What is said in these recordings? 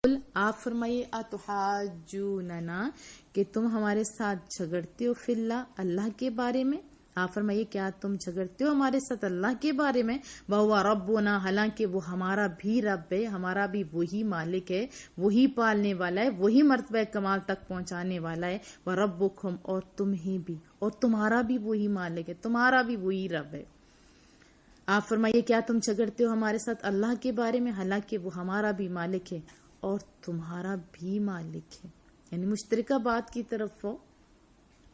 آپ فرمائیے اتحاجوننا کہ تم ہمارے ساتھ جھگڑتے ہو فی اللہ اللہ کے بارے میں. آپ فرمائیے کیا تم جھگڑتے ہو ہمارے ساتھ اللہ کے بارے میں. وَهُوَ رَبُّنَا حالانکہ وہ ہمارا بھی رب ہے, ہمارا بھی وہی مالک ہے, وہی پالنے والا ہے, وہی مرتبہ کمال تک پہنچانے والا ہے. وَرَبُّكُمْ اور تمہیں بھی, اور تمہارا بھی وہی مالک ہے, تمہارا بھی وہی رب ہے. آپ فرمائیے کیا تم جھگڑتے ہو ہمارے ساتھ اللہ کے بارے میں حالانکہ وہ ہمارا بھی مالک ہے اور تمہارا بھی مالک ہے. یعنی مشترکہ بات کی طرف ہو,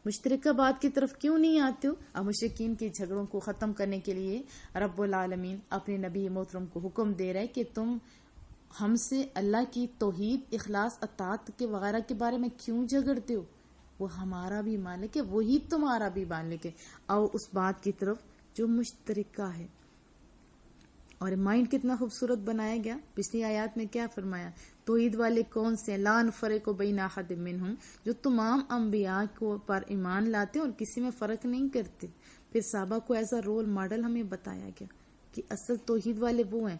مشترکہ بات کی طرف کیوں نہیں آتے ہو؟ اب مشرکین کے جھگڑوں کو ختم کرنے کے لیے رب العالمین اپنے نبی محترم کو حکم دے رہے کہ تم ہم سے اللہ کی توحید, اخلاص, اطاعت کے وغیرہ کے بارے میں کیوں جھگڑتے ہو؟ وہ ہمارا بھی مالک ہے, وہی تمہارا بھی مالک ہے. آؤ اس بات کی طرف جو مشترکہ ہے. اور مائنڈ کتنا خوبصورت بنایا گیا. پچھلی آیات میں کیا فرمایا؟ توحید والے کون سے ہیں؟ لا نفرق بین احد منہم, جو تمام انبیاء کو پر ایمان لاتے ہیں اور کسی میں فرق نہیں کرتے. پھر صحابہ کو ایز اے رول ماڈل ہمیں بتایا گیا کہ اصل توحید والے وہ ہیں.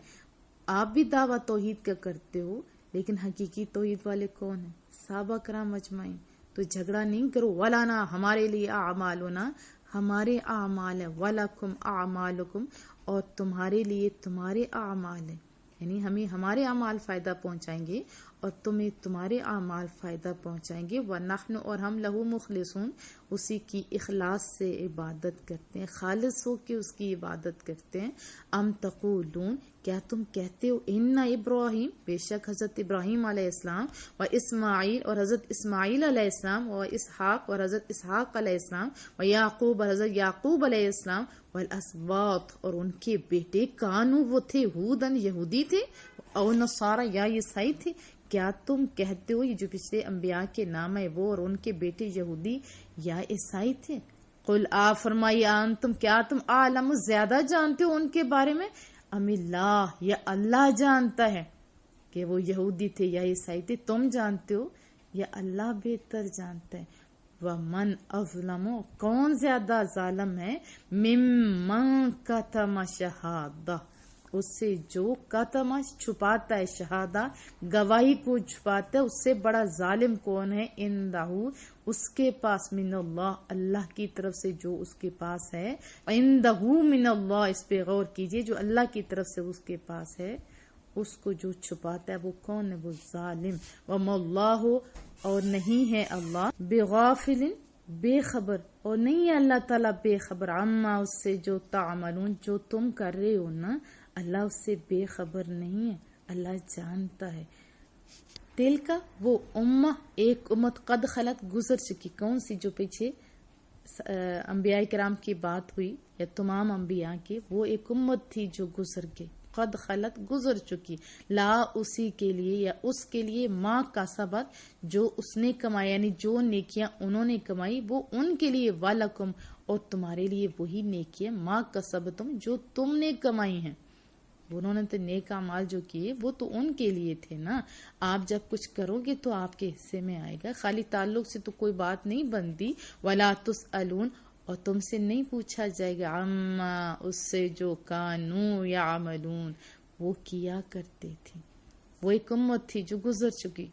آپ بھی دعویٰ توحید کا کرتے ہو لیکن حقیقی توحید والے کون ہیں؟ صحابہ کرام اجمعین. تو جھگڑا نہیں کرو. ولانا ہمارے لیے اعمالنا, ہمارے اعمال ہیں, وَلَكُمْ أَعْمَالُكُمْ اور تمہارے لیے تمہارے اعمال ہیں. یعنی ہمیں ہمارے اعمال فائدہ پہنچائیں گے اور تمہیں تمہارے اعمال فائدہ پہنچائیں گے. وَنَحْنُ اور ہم لَهُ مُخْلِصُونَ اسی کی اخلاص سے عبادت کرتے ہیں, خالص ہو کے اس کی عبادت کرتے ہیں. ام تقولون کیا تم کہتے ہو ان ابراہیم بے شک حضرت ابراہیم علیہ السلام و اسماعیل اور حضرت اسماعیل علیہ السلام و اسحاق اور حضرت اسحاق علیہ السلام و یعقوب اور حضرت یعقوب علیہ السلام والاسباط اور ان کے بیٹے کانو وہ تھے ہودن یہودی تھے اور نصارا یا عیسائی تھے. کیا تم کہتے ہو یہ جو پچھلے انبیاء کے نام ہے وہ اور ان کے بیٹے یہودی یا عیسائی تھے؟ قل آپ فرمائیے انتم کیا تم عالم زیادہ جانتے ہو ان کے بارے میں, ام اللہ یا اللہ جانتا ہے کہ وہ یہودی تھے یا عیسائی تھے؟ تم جانتے ہو یا اللہ بہتر جانتا ہے؟ وَمَنْ أَظْلَمُ کون زیادہ ظالم ہے, مِمَّنْ كَتَمَ شَهَادَةً اس سے جو کتم چھپاتا ہے, شہادہ گواہی کو چھپاتا ہے, اس سے بڑا ظالم کون ہے؟ اندہ اس کے پاس, من اللہ اللہ کی طرف سے جو اس کے پاس ہے, اندہ من اللہ اس پہ غور کیجئے, جو اللہ کی طرف سے اس کے پاس ہے اس کو جو چھپاتا ہے وہ کون ہے؟ وہ ظالم. وَمَا اللَّهُ اور نہیں ہے اللہ, بغافل بے خبر, اور نہیں ہے اللہ تعالیٰ بے خبر, عما اس سے جو تعملون جو تم کر رہے ہو نا, اللہ اس سے بے خبر نہیں ہے, اللہ جانتا ہے. تل کا وہ امہ ایک امت قد خلت گزر چکی, کون سی؟ جو پیچھے انبیاء کرام کی بات ہوئی یا تمام انبیاء کی, وہ ایک امت تھی جو گزر گئی, قد خلت گزر چکی, لا اسی کے لیے یا اس کے لیے, ماں کا سبق جو اس نے کمایا یعنی جو نیکیاں انہوں نے کمائی وہ ان کے لیے, والکم اور تمہارے لیے وہی نیکیاں, ماں کا سبق تم جو تم نے کمائی ہیں. انہوں نے تو نیک اعمال جو کیے وہ تو ان کے لیے تھے نا. آپ جب کچھ کرو گے تو آپ کے حصے میں آئے گا, خالی تعلق سے تو کوئی بات نہیں بنتی. ولا تسألون اور تم سے نہیں پوچھا جائے گا, عما اس سے جو کانو یعملون وہ کیا کرتے تھے. وہ ایک امت تھی جو گزر چکی,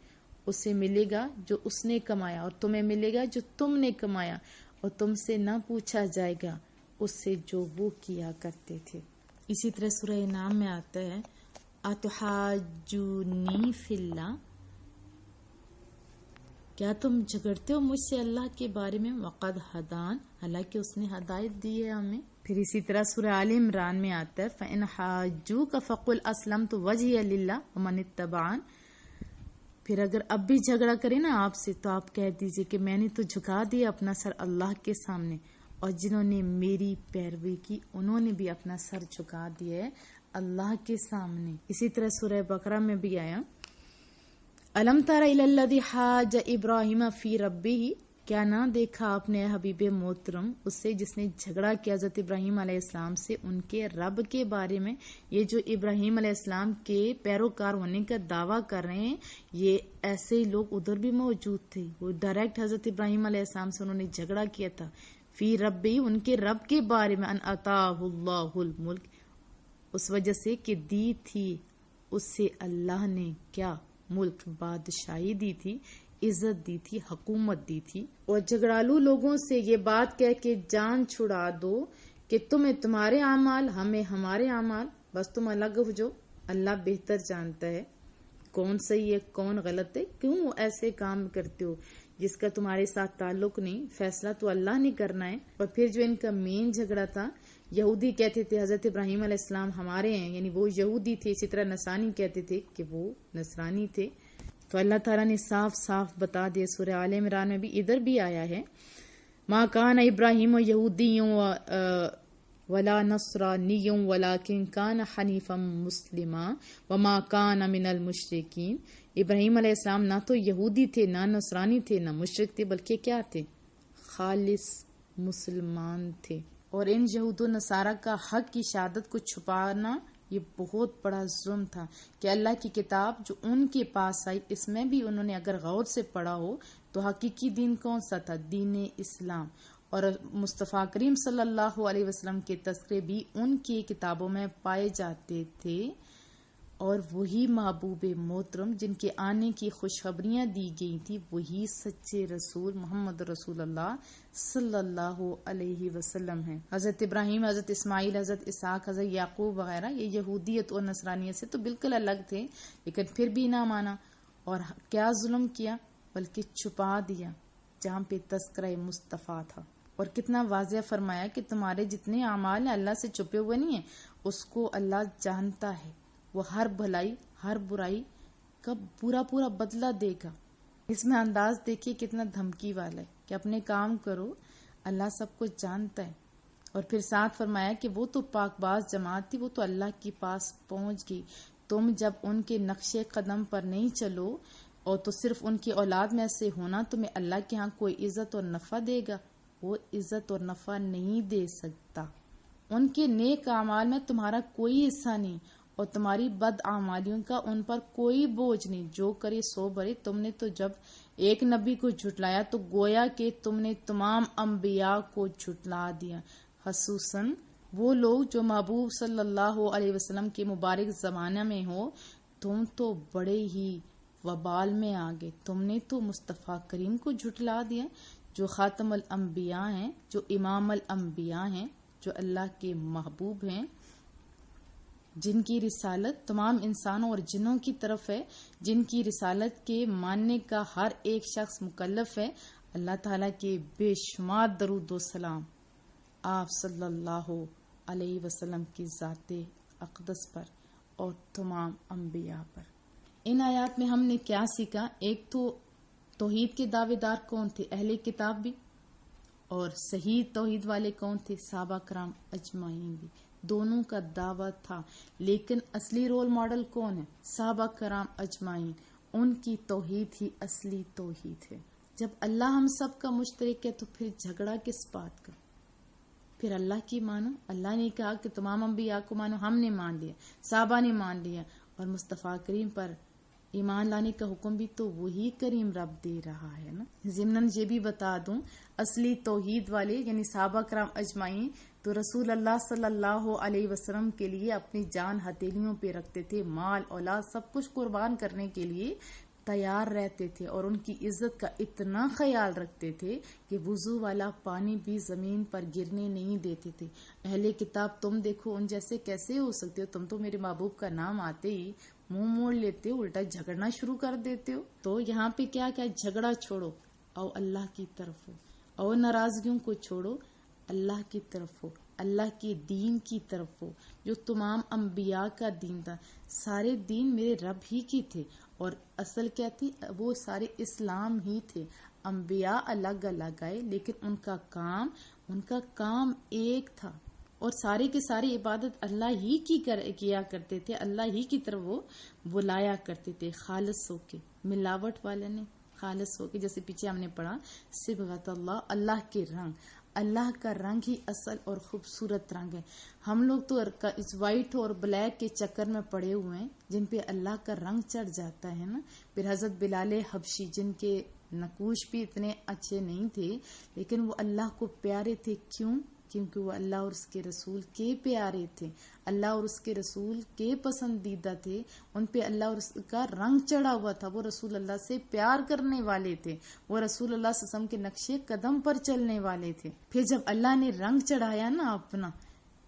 اسے ملے گا جو اس نے کمایا اور تمہیں ملے گا جو تم نے کمایا, اور تم سے نہ پوچھا جائے گا اس سے جو وہ کیا کرتے تھے. اسی طرح سورہ انعام میں آتا ہے اتحاجونی فی اللہ کیا تم جھگڑتے ہو مجھ سے اللہ کے بارے میں, وقد ہدان حالانکہ اس نے ہدایت دی ہے ہمیں. پھر اسی طرح سورہ آل عمران میں آتا ہے فَإِنْ حَاجُّوكَ فَقُلْ أَسْلَمْتُ وَجْهِيَ لِلَّهِ وَمَنِ اتَّبَعَنِ. پھر اگر اب بھی جھگڑا کرے نا آپ سے تو آپ کہہ دیجئے کہ میں نے تو جھکا دیا اپنا سر اللہ کے سامنے, اور جنہوں نے میری پیروی کی انہوں نے بھی اپنا سر جھکا دیا ہے اللہ کے سامنے. اسی طرح سورہ بقرہ میں بھی آیا الم تر الی الذی حاج ابراہیم فی ربہ, کیا نہ دیکھا آپ نے حبیب محترم اس سے جس نے جھگڑا کیا حضرت ابراہیم علیہ السلام سے ان کے رب کے بارے میں. یہ جو ابراہیم علیہ السلام کے پیروکار ہونے کا دعویٰ کر رہے ہیں یہ ایسے ہی لوگ ادھر بھی موجود تھے, وہ ڈائریکٹ حضرت ابراہیم علیہ السلام سے انہوں نے جھگڑا کیا تھا. فی ربی ان کے رب کے بارے میں, ان عطاہ اللہ الملک اس وجہ سے کہ دی تھی اس سے اللہ نے کیا ملک، بادشاہی دی تھی، عزت دی تھی، حکومت دی تھی، اور جھگڑالو لوگوں سے یہ بات کہہ کے جان چھڑا دو کہ تمہیں تمہارے اعمال، ہمیں ہمارے اعمال، بس تم الگ ہو جو، اللہ بہتر جانتا ہے کون صحیح ہے کون غلط ہے، کیوں ایسے کام کرتے ہو جس کا تمہارے ساتھ تعلق نہیں، فیصلہ تو اللہ نے کرنا ہے۔ اور پھر جو ان کا مین جھگڑا تھا، یہودی کہتے تھے حضرت ابراہیم علیہ السلام ہمارے ہیں، یعنی وہ یہودی تھے، اسی طرح نصرانی کہتے تھے کہ وہ نصرانی تھے۔ تو اللہ تعالیٰ نے صاف صاف بتا دیا، سورہ آل عمران میں بھی ادھر بھی آیا ہے، ما کان ابراہیم یہودی ولا نصرانی ولکن کان حنیفا مسلما وما کان من المشرکین۔ ابراہیم علیہ السلام نہ تو یہودی تھے، نہ نصرانی تھے، نہ مشرک تھے، بلکہ کیا تھے؟ خالص مسلمان تھے۔ اور ان یہود و نصارہ کا حق کی شہادت کو چھپانا یہ بہت بڑا ظلم تھا کہ اللہ کی کتاب جو ان کے پاس آئی، اس میں بھی انہوں نے اگر غور سے پڑھا ہو تو حقیقی دین کون سا تھا؟ دین اسلام۔ اور مصطفیٰ کریم صلی اللہ علیہ وسلم کے تذکرے بھی ان کی کتابوں میں پائے جاتے تھے، اور وہی محبوب محترم جن کے آنے کی خوشخبریاں دی گئی تھی، وہی سچے رسول محمد رسول اللہ صلی اللہ علیہ وسلم ہیں۔ حضرت ابراہیم، حضرت اسماعیل، حضرت اسحاق، حضرت یعقوب وغیرہ یہ یہودیت اور نصرانیت سے تو بالکل الگ تھے، لیکن پھر بھی نہ مانا، اور کیا ظلم کیا، بلکہ چھپا دیا جہاں پہ تذکرہ مصطفیٰ تھا۔ اور کتنا واضح فرمایا کہ تمہارے جتنے اعمال ہیں اللہ سے چھپے ہوئے نہیں ہیں، اس کو اللہ جانتا ہے، وہ ہر بھلائی ہر برائی کا پورا پورا بدلہ دے گا۔ اس میں انداز دیکھیے کتنا دھمکی والا ہے کہ اپنے کام کرو، اللہ سب کچھ جانتا ہے۔ اور پھر ساتھ فرمایا کہ وہ تو پاک باز جماعت تھی، وہ تو اللہ کے پاس پہنچ گئی، تم جب ان کے نقش قدم پر نہیں چلو اور تو صرف ان کی اولاد میں سے ہونا، تمہیں اللہ کے ہاں کوئی عزت اور نفع دے گا؟ وہ عزت اور نفع نہیں دے سکتا۔ ان کے نیک اعمال میں تمہارا کوئی حصہ نہیں، اور تمہاری بد اعمالیوں کا ان پر کوئی بوجھ نہیں، جو کرے سو بھرے۔ تم نے تو جب ایک نبی کو جھٹلایا تو گویا کہ تم نے تمام انبیاء کو جھٹلا دیا، خصوصاً وہ لوگ جو محبوب صلی اللہ علیہ وسلم کے مبارک زمانہ میں ہو۔ تم تو بڑے ہی وبال میں آ گئے، تم نے تو مصطفیٰ کریم کو جھٹلا دیا، جو خاتم الانبیاء ہیں، جو امام الانبیاء ہیں، جو اللہ کے محبوب ہیں، جن کی رسالت تمام انسانوں اور جنوں کی طرف ہے، جن کی رسالت کے ماننے کا ہر ایک شخص مکلف ہے۔ اللہ تعالیٰ کے بے شمار درود و سلام آپ صلی اللہ علیہ وسلم کی ذات اقدس پر اور تمام انبیاء پر۔ ان آیات میں ہم نے کیا سیکھا؟ ایک تو توحید کے دعوے دار کون تھے؟ اہل کتاب بھی، اور صحیح توحید والے کون تھے؟ صحابہ کرام اجمعین بھی، دونوں کا دعویٰ تھا، لیکن اصلی رول ماڈل کون ہے؟ صحابہ کرام اجمعین، ان کی توحید ہی اصلی توحید ہے۔ جب اللہ ہم سب کا مشترک ہے تو پھر جھگڑا کس بات کا؟ پھر اللہ کی مانو، اللہ نے کہا کہ تمام انبیاء کو مانو، ہم نے مان لیا، صحابہ نے مان لیا، اور مصطفیٰ کریم پر ایمان لانے کا حکم بھی تو وہی کریم رب دے رہا ہے نا۔ ضمناً یہ بھی بتا دوں، اصلی توحید والے یعنی صحابہ کرام اجمعین تو رسول اللہ صلی اللہ علیہ وسلم کے لیے اپنی جان ہتھیلیوں پہ رکھتے تھے، مال اولاد سب کچھ قربان کرنے کے لیے تیار رہتے تھے، اور ان کی عزت کا اتنا خیال رکھتے تھے کہ وضو والا پانی بھی زمین پر گرنے نہیں دیتے تھے۔ اہل کتاب تم دیکھو ان جیسے کیسے ہو سکتے ہو؟ تم تو میرے محبوب کا نام آتے ہی منہ موڑ لیتے ہو، الٹا جھگڑنا شروع کر دیتے ہو۔ تو یہاں پہ کیا جھگڑا چھوڑو، او اللہ کی طرف ہو، او ناراضگیوں کو چھوڑو، اللہ کی طرف ہو، اللہ کے دین کی طرف ہو، جو تمام انبیاء کا دین تھا۔ سارے دین میرے رب ہی کی تھے، اور اصل کیا تھی؟ وہ سارے اسلام ہی تھے۔ انبیاء الگ الگ آئے، لیکن ان کا کام ایک تھا، اور سارے کے سارے عبادت اللہ ہی کی کیا کرتے تھے، اللہ ہی کی طرف وہ بلایا کرتے تھے، خالص ہو کے، ملاوٹ والے نے خالص ہو کے، جیسے پیچھے ہم نے پڑھا صبغۃ اللہ، اللہ کے رنگ، اللہ کا رنگ ہی اصل اور خوبصورت رنگ ہے۔ ہم لوگ تو اس وائٹ اور بلیک کے چکر میں پڑے ہوئے ہیں، جن پہ اللہ کا رنگ چڑھ جاتا ہے نا۔ پھر حضرت بلال حبشی، جن کے نقوش بھی اتنے اچھے نہیں تھے، لیکن وہ اللہ کو پیارے تھے، کیوں؟ کیونکہ وہ اللہ اور اس کے رسول کے پیارے تھے، اللہ اور اس کے رسول کے پسندیدہ تھے، ان پہ اللہ اور اس کا رنگ چڑھا ہوا تھا، وہ رسول اللہ سے پیار کرنے والے تھے، وہ رسول اللہ صلی اللہ علیہ وسلم کے نقشے قدم پر چلنے والے تھے۔ پھر جب اللہ نے رنگ چڑھایا نا اپنا،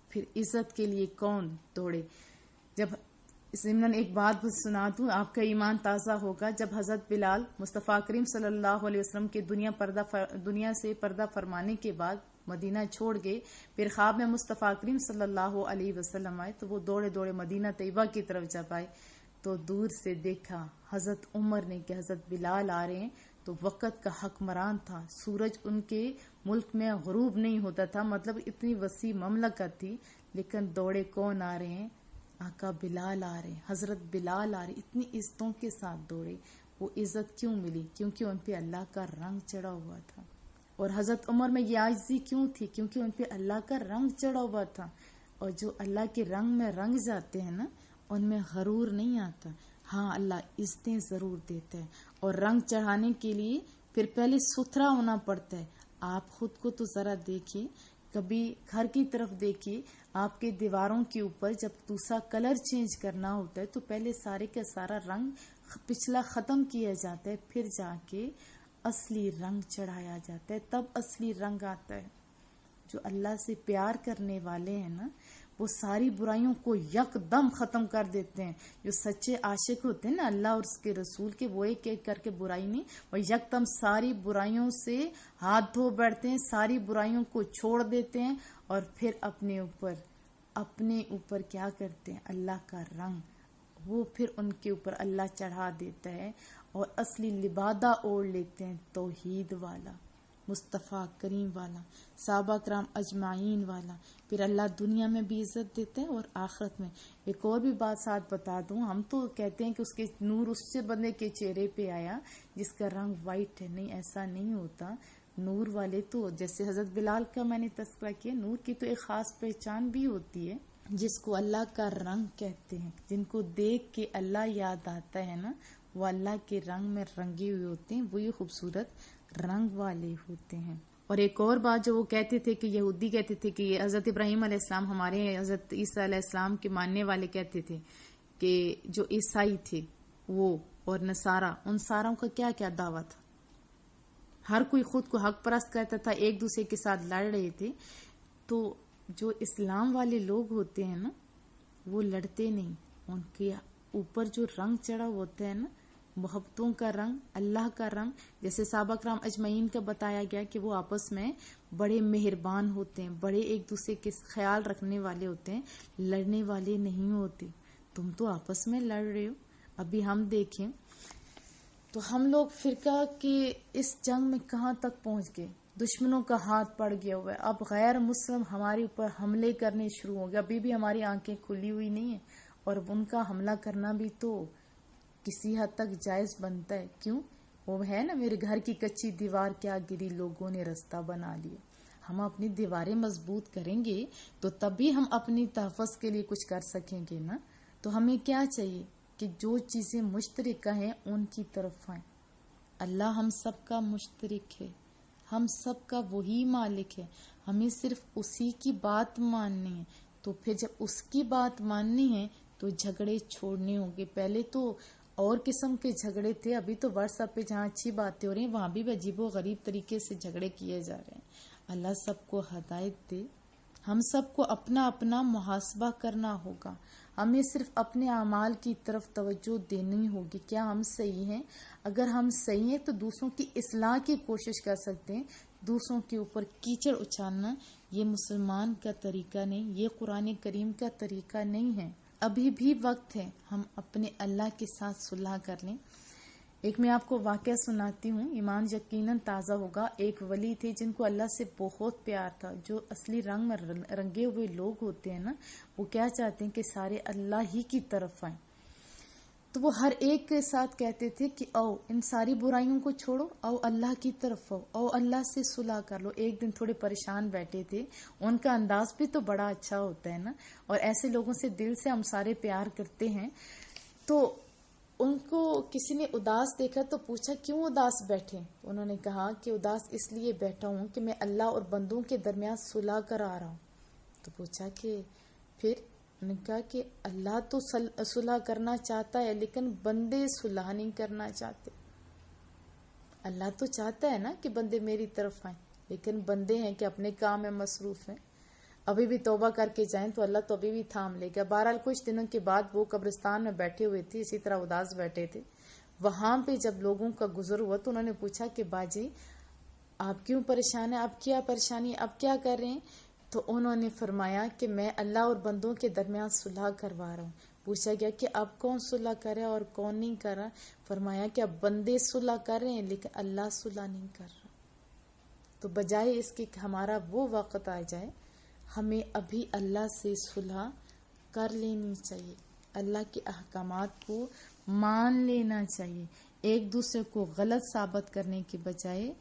پھر عزت کے لیے کون دوڑے۔ جب ضمن ایک بات سنا دوں، آپ کا ایمان تازہ ہوگا، جب حضرت بلال مصطفیٰ کریم صلی اللہ علیہ وسلم کے دنیا سے پردہ فرمانے کے بعد مدینہ چھوڑ گئے، پھر خواب میں مصطفیٰ کریم صلی اللہ علیہ وسلم آئے تو وہ دوڑے دوڑے مدینہ طیبہ کی طرف جب آئے تو دور سے دیکھا حضرت عمر نے کہ حضرت بلال آ رہے ہیں، تو وقت کا حکمران تھا، سورج ان کے ملک میں غروب نہیں ہوتا تھا، مطلب اتنی وسیع مملکت تھی، لیکن دوڑے کون آ رہے ہیں؟ آقا بلال آ رہے ہیں، حضرت بلال آ رہے، اتنی عزتوں کے ساتھ دوڑے۔ وہ عزت کیوں ملی؟ کیونکہ ان پہ اللہ کا رنگ چڑھا ہوا تھا۔ اور حضرت عمر میں یہ عاجزی کیوں تھی؟ کیونکہ ان پہ اللہ کا رنگ چڑھا ہوا تھا، اور جو اللہ کے رنگ میں رنگ جاتے ہیں نا، ان میں غرور نہیں آتا۔ ہاں اللہ عزتیں ضرور دیتا ہے، اور رنگ چڑھانے کے لیے پھر پہلے ستھرا ہونا پڑتا ہے۔ آپ خود کو تو ذرا دیکھیے، کبھی گھر کی طرف دیکھیے، آپ کے دیواروں کے اوپر جب دوسرا کلر چینج کرنا ہوتا ہے تو پہلے سارے کا سارا رنگ پچھلا ختم کیا جاتا ہے، پھر جا کے اصلی رنگ چڑھایا جاتا ہے، تب اصلی رنگ آتا ہے۔ جو اللہ سے پیار کرنے والے ہیں نا، وہ ساری برائیوں کو یک دم ختم کر دیتے ہیں۔ جو سچے عاشق ہوتے ہیں نا اللہ اور اس کے رسول کے، وہ ایک ایک کر کے برائی نہیں، وہ یک دم ساری برائیوں سے ہاتھ دھو بیٹھتے ہیں، ساری برائیوں کو چھوڑ دیتے ہیں، اور پھر اپنے اوپر کیا کرتے ہیں؟ اللہ کا رنگ، وہ پھر ان کے اوپر اللہ چڑھا دیتا ہے، اور اصلی لبادہ اوڑھ لیتے ہیں، توحید والا، مصطفیٰ کریم والا، صحابہ کرام اجمعین والا۔ پھر اللہ دنیا میں بھی عزت دیتا ہے اور آخرت میں۔ ایک اور بھی بات ساتھ بتا دوں، ہم تو کہتے ہیں کہ اس کے نور اس سے بندے کے چہرے پہ آیا جس کا رنگ وائٹ ہے، نہیں، ایسا نہیں ہوتا۔ نور والے تو جیسے حضرت بلال کا میں نے تذکرہ کیا، نور کی تو ایک خاص پہچان بھی ہوتی ہے جس کو اللہ کا رنگ کہتے ہیں، جن کو دیکھ کے اللہ یاد آتا ہے نا، وہ اللہ کے رنگ میں رنگے ہوئے ہوتے ہیں، وہی خوبصورت رنگ والے ہوتے ہیں۔ اور ایک اور بات جو وہ کہتے تھے کہ یہودی کہتے تھے کہ حضرت ابراہیم علیہ السلام ہمارے حضرت عیسیٰ علیہ السلام کے ماننے والے کہتے تھے کہ جو عیسائی تھے وہ اور نصارہ، ان ساروں کا کیا کیا دعویٰ تھا؟ ہر کوئی خود کو حق پرست کہتا تھا، ایک دوسرے کے ساتھ لڑ رہے تھے۔ تو جو اسلام والے لوگ ہوتے ہیں نا، وہ لڑتے نہیں، ان کے اوپر جو رنگ چڑھا ہوتا ہے نا، محبتوں کا رنگ، اللہ کا رنگ، جیسے صحابہ کرام اجمعین کا بتایا گیا کہ وہ آپس میں بڑے مہربان ہوتے ہیں، بڑے ایک دوسرے کے خیال رکھنے والے ہوتے ہیں، لڑنے والے نہیں ہوتے۔ تم تو آپس میں لڑ رہے ہو۔ ابھی ہم دیکھیں تو ہم لوگ فرقہ کے اس جنگ میں کہاں تک پہنچ گئے، دشمنوں کا ہاتھ پڑ گیا ہوا ہے، اب غیر مسلم ہمارے اوپر حملے کرنے شروع ہو گئے، ابھی بھی ہماری آنکھیں کھلی ہوئی نہیں ہیں، اور ان کا حملہ کرنا بھی تو کسی حد تک جائز بنتا ہے۔ کیوں؟ وہ ہے نا، میرے گھر کی کچی دیوار کیا گری، لوگوں نے رستہ بنا لیا۔ ہم اپنی دیواریں مضبوط کریں گے تو تبھی ہم اپنی تحفظ کے لیے کچھ کر سکیں گے نا۔ تو ہمیں کیا چاہیے کہ جو چیزیں مشترکہ ہیں ان کی طرف آئیں۔ اللہ ہم سب کا مشترک ہے، ہم سب کا وہی مالک ہے، ہمیں صرف اسی کی بات ماننی ہے۔ تو پھر جب اس کی بات ماننی ہے تو جھگڑے چھوڑنے ہوں گے۔ پہلے تو اور قسم کے جھگڑے تھے، ابھی تو واٹس ایپ پہ جہاں اچھی باتیں ہو رہی ہیں وہاں بھی عجیب و غریب طریقے سے جھگڑے کیے جا رہے ہیں۔ اللہ سب کو ہدایت دے۔ ہم سب کو اپنا اپنا محاسبہ کرنا ہوگا، ہمیں صرف اپنے اعمال کی طرف توجہ دینی ہوگی، کیا ہم صحیح ہیں؟ اگر ہم صحیح ہیں تو دوسروں کی اصلاح کی کوشش کر سکتے ہیں۔ دوسروں کے اوپر کیچڑ اچھالنا یہ مسلمان کا طریقہ نہیں، یہ قرآن کریم کا طریقہ نہیں ہے۔ ابھی بھی وقت ہے، ہم اپنے اللہ کے ساتھ صلح کر لیں۔ ایک میں آپ کو واقعہ سناتی ہوں، ایمان یقیناً تازہ ہوگا۔ ایک ولی تھے جن کو اللہ سے بہت پیار تھا۔ جو اصلی رنگ میں رنگے ہوئے لوگ ہوتے ہیں نا، وہ کیا چاہتے ہیں کہ سارے اللہ ہی کی طرف آئیں۔ تو وہ ہر ایک کے ساتھ کہتے تھے کہ او ان ساری برائیوں کو چھوڑو، او اللہ کی طرف آؤ، او اللہ سے صلح کر لو۔ ایک دن تھوڑے پریشان بیٹھے تھے، ان کا انداز بھی تو بڑا اچھا ہوتا ہے نا، اور ایسے لوگوں سے دل سے ہم سارے پیار کرتے ہیں۔ تو ان کو کسی نے اداس دیکھا تو پوچھا کیوں اداس بیٹھے؟ انہوں نے کہا کہ اداس اس لیے بیٹھا ہوں کہ میں اللہ اور بندوں کے درمیان صلح کرا رہا ہوں۔ تو پوچھا کہ پھر؟ انہوں نے کہا کہ اللہ تو صلح کرنا چاہتا ہے لیکن بندے صلح نہیں کرنا چاہتے۔ اللہ تو چاہتا ہے نا کہ بندے میری طرف آئیں، لیکن بندے ہیں کہ اپنے کام میں مصروف ہیں۔ ابھی بھی توبہ کر کے جائیں تو اللہ تو ابھی بھی تھام لے گا۔ بہرحال کچھ دنوں کے بعد وہ قبرستان میں بیٹھے ہوئے تھے، اسی طرح اداس بیٹھے تھے۔ وہاں پہ جب لوگوں کا گزر ہوا تو انہوں نے پوچھا کہ باجی آپ کیوں پریشان ہیں، آپ کیا پریشانی، آپ کیا کر رہے ہیں؟ تو انہوں نے فرمایا کہ میں اللہ اور بندوں کے درمیان صلح کروا رہا ہوں۔ پوچھا گیا کہ اب کون صلح کر رہا ہے اور کون نہیں کر رہا؟ فرمایا کہ اب بندے صلح کر رہے ہیں لیکن اللہ صلح نہیں کر رہا۔ تو بجائے اس کے کہ ہمارا وہ وقت آ جائے، ہمیں ابھی اللہ سے صلح کر لینی چاہیے، اللہ کے احکامات کو مان لینا چاہیے، ایک دوسرے کو غلط ثابت کرنے کے بجائے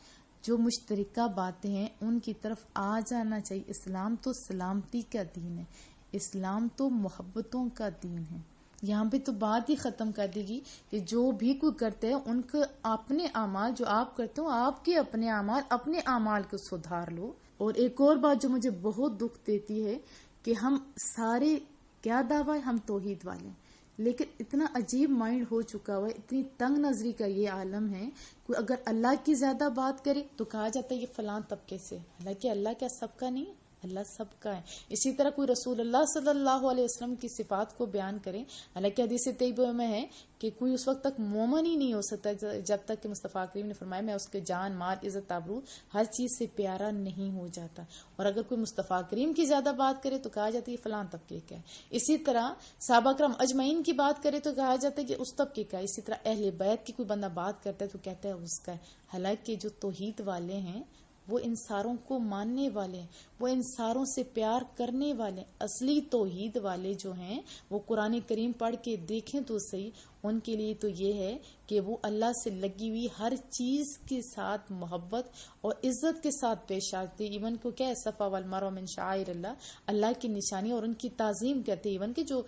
جو مشترکہ باتیں ہیں ان کی طرف آ جانا چاہیے۔ اسلام تو سلامتی کا دین ہے، اسلام تو محبتوں کا دین ہے۔ یہاں پہ تو بات ہی ختم کر دے گی کہ جو بھی کوئی کرتے ہیں ان کے اپنے اعمال جو آپ کرتے ہو، آپ کے اپنے اعمال کو سدھار لو۔ اور ایک اور بات جو مجھے بہت دکھ دیتی ہے کہ ہم سارے کیا دعویٰ ہم توحید والے ہیں، لیکن اتنا عجیب مائنڈ ہو چکا ہوا ہے، اتنی تنگ نظری کا یہ عالم ہے، کوئی اگر اللہ کی زیادہ بات کرے تو کہا جاتا ہے یہ فلاں طبقے سے، حالانکہ اللہ کیا سب کا نہیں ہے؟ اللہ سب کا ہے۔ اسی طرح کوئی رسول اللہ صلی اللہ علیہ وسلم کی صفات کو بیان کریں، حالانکہ حدیث طیبہ میں ہے کہ کوئی اس وقت تک مومن ہی نہیں ہو سکتا جب تک کہ مصطفیٰ کریم نے فرمایا میں اس کے جان، مال، عزت، آبرو ہر چیز سے پیارا نہیں ہو جاتا۔ اور اگر کوئی مصطفیٰ کریم کی زیادہ بات کرے تو کہا جاتا ہے یہ فلاں طبقے کا ہے۔ اسی طرح صحابہ کرام اجمعین کی بات کرے تو کہا جاتا ہے کہ اس طبقے کا ہے۔ اسی طرح اہل بیت کی کوئی بندہ بات کرتا ہے تو کہتا ہے اس کا ہے۔ حالانکہ جو توحید والے ہیں وہ ان ساروں کو ماننے والے ہیں، وہ ان ساروں سے پیار کرنے والے ہیں۔ اصلی توحید والے جو ہیں وہ قرآن کریم پڑھ کے دیکھیں تو صحیح، ان کے لیے تو یہ ہے کہ وہ اللہ سے لگی ہوئی ہر چیز کے ساتھ محبت اور عزت کے ساتھ پیش آتے، ایون کو کیا ہے صفا والمروہ من شعائر اللہ، اللہ کی نشانی، اور ان کی تعظیم کرتے۔ ایون کہ جو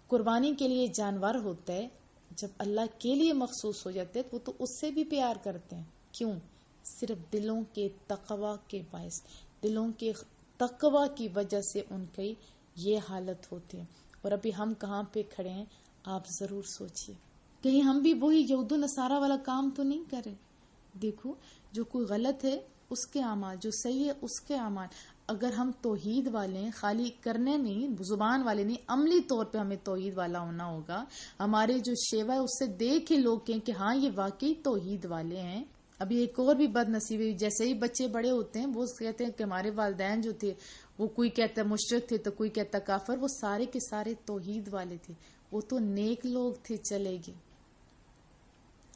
قربانی کے لیے جانور ہوتا ہے جب اللہ کے لیے مخصوص ہو جاتے ہیں تو اس سے بھی پیار کرتے ہیں۔ کیوں؟ صرف دلوں کے تقوی کے باعث، دلوں کے تقوی کی وجہ سے ان کی یہ حالت ہوتی ہے۔ اور ابھی ہم کہاں پہ کھڑے ہیں آپ ضرور سوچئے، کہیں ہم بھی وہی یہود و نصارہ والا کام تو نہیں کریں۔ دیکھو جو کوئی غلط ہے اس کے اعمال، جو صحیح ہے اس کے اعمال۔ اگر ہم توحید والے ہیں، خالی کرنے نہیں، زبان والے نہیں، عملی طور پہ ہمیں توحید والا ہونا ہوگا۔ ہمارے جو شیوا ہے اس سے دیکھ لوگ کہیں کہ ہاں یہ واقعی توحید والے ہیں۔ ابھی ایک اور بھی بد نصیبی، جیسے ہی بچے بڑے ہوتے ہیں وہ کہتے ہیں کہ ہمارے والدین جو تھے وہ کوئی کہتا ہے مشرک تھے تو کوئی کہتا کافر، وہ سارے کے سارے توحید والے تھے، وہ تو نیک لوگ تھے، چلے گئے۔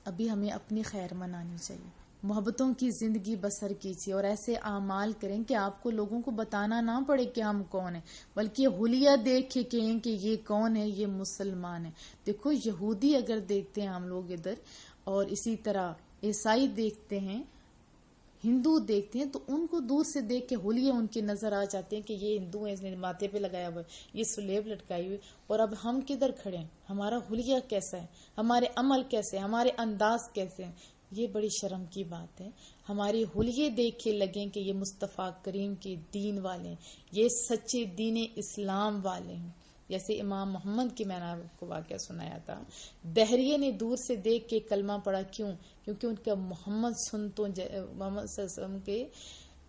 ابھی ہمیں اپنی خیر منانی چاہیے، محبتوں کی زندگی بسر کیجیے اور ایسے اعمال کریں کہ آپ کو لوگوں کو بتانا نہ پڑے کہ ہم کون ہیں، بلکہ حلیہ دیکھ کے کہیں کہ یہ کون ہے، یہ مسلمان ہے۔ دیکھو یہودی اگر دیکھتے ہیں ہم لوگ ادھر، اور اسی طرح عیسائی دیکھتے ہیں، ہندو دیکھتے ہیں، تو ان کو دور سے دیکھ کے حلیے ان کے نظر آ جاتے ہیں کہ یہ ہندو ہیں، اس نے ماتھے پہ لگایا ہوا ہے، یہ سلیب لٹکائی ہوئی۔ اور اب ہم کدھر کھڑے ہیں؟ ہمارا حلیہ کیسا ہے، ہمارے عمل کیسے ہیں، ہمارے انداز کیسے ہیں؟ یہ بڑی شرم کی بات ہے۔ ہماری حلیے دیکھ کے لگیں کہ یہ مصطفیٰ کریم کے دین والے ہیں، یہ سچے دین اسلام والے ہیں۔ جیسے امام محمد کی میں نے آپ کو واقعہ سنایا تھا، دہریے نے دور سے دیکھ کے کلمہ پڑھا، کیوں؟ کیونکہ ان کا محمد محمد صلی اللہ علیہ وسلم کے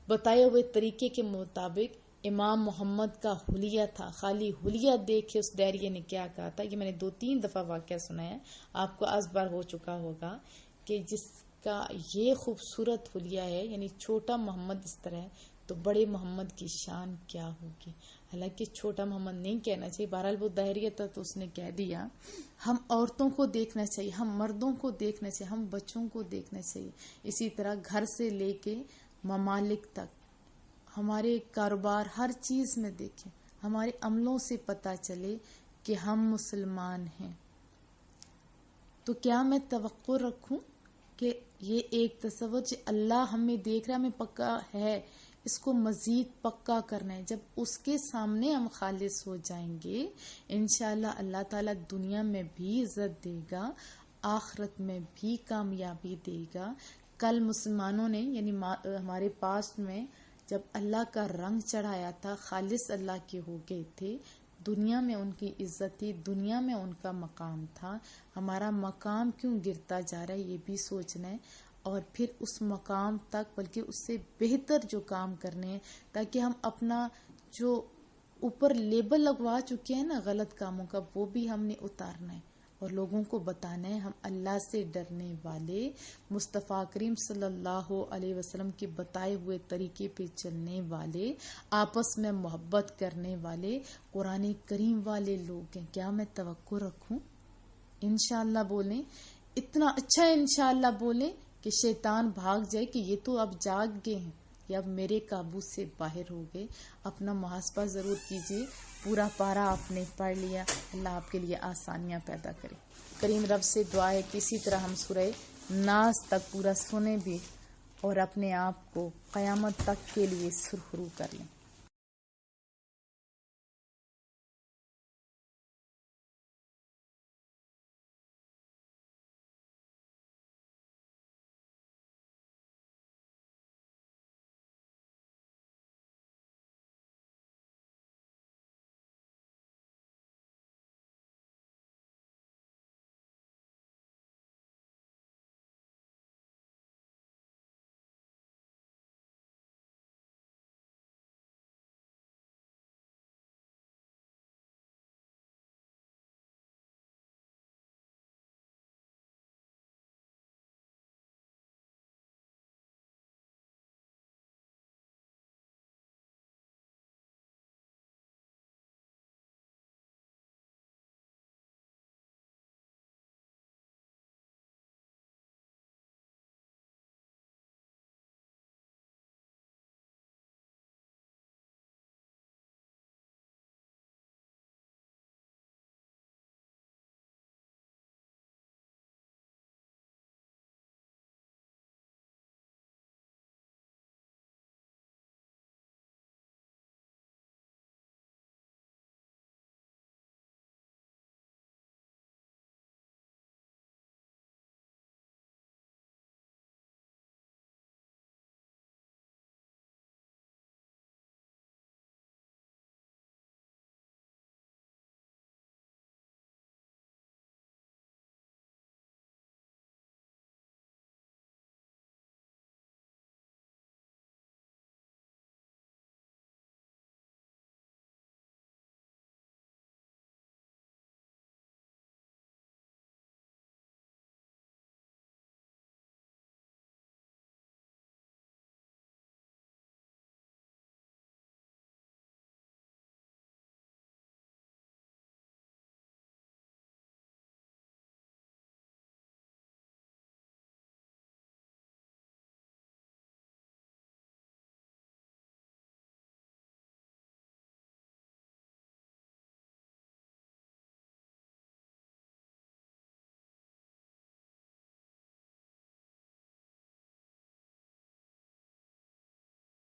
بتائے ہوئے طریقے کے مطابق امام محمد کا حلیہ تھا۔ خالی حلیہ دیکھ کے اس دہریے نے کیا کہا تھا، یہ میں نے 2-3 دفعہ واقعہ سنایا، آپ کو از بار ہو چکا ہوگا کہ جس کا یہ خوبصورت حلیہ ہے، یعنی چھوٹا محمد اس طرح ہے تو بڑے محمد کی شان کیا ہوگی۔ حالانکہ چھوٹا محمد نہیں کہنا چاہیے، بہرحال وہ دہریہ تھا تو اس نے کہہ دیا۔ ہم عورتوں کو دیکھنا چاہیے، ہم مردوں کو دیکھنا چاہیے، ہم بچوں کو دیکھنا چاہیے۔ اسی طرح گھر سے لے کے ممالک تک، ہمارے کاروبار ہر چیز میں دیکھیں، ہمارے عملوں سے پتہ چلے کہ ہم مسلمان ہیں۔ تو کیا میں توقع رکھوں کہ یہ ایک تصور جو اللہ ہمیں دیکھ رہا ہے، ہمیں پکا ہے، اس کو مزید پکا کرنا ہے۔ جب اس کے سامنے ہم خالص ہو جائیں گے، انشاءاللہ اللہ تعالیٰ دنیا میں بھی عزت دے گا، آخرت میں بھی کامیابی دے گا۔ کل مسلمانوں نے یعنی ہمارے پاس میں جب اللہ کا رنگ چڑھایا تھا، خالص اللہ کے ہو گئے تھے، دنیا میں ان کی عزت تھی، دنیا میں ان کا مقام تھا۔ ہمارا مقام کیوں گرتا جا رہا ہے یہ بھی سوچنا ہے، اور پھر اس مقام تک بلکہ اس سے بہتر جو کام کرنے ہیں، تاکہ ہم اپنا جو اوپر لیبل لگوا چکے ہیں نا غلط کاموں کا، وہ بھی ہم نے اتارنا ہے اور لوگوں کو بتانا ہے ہم اللہ سے ڈرنے والے، مصطفیٰ کریم صلی اللہ علیہ وسلم کے بتائے ہوئے طریقے پہ چلنے والے، آپس میں محبت کرنے والے، قرآن کریم والے لوگ ہیں۔ کیا میں توقع رکھوں؟ انشاءاللہ بولیں، اتنا اچھا انشاءاللہ بولیں کہ شیطان بھاگ جائے کہ یہ تو اب جاگ گئے ہیں، یہ اب میرے قابو سے باہر ہو گئے۔ اپنا محاسبہ ضرور کیجیے۔ پورا پارا آپ نے پڑھ لیا، اللہ آپ کے لیے آسانیاں پیدا کرے۔ کریم رب سے دعا ہے کسی طرح ہم سورہ ناس تک پورا سنیں بھی اور اپنے آپ کو قیامت تک کے لیے سرخرو کر لیں۔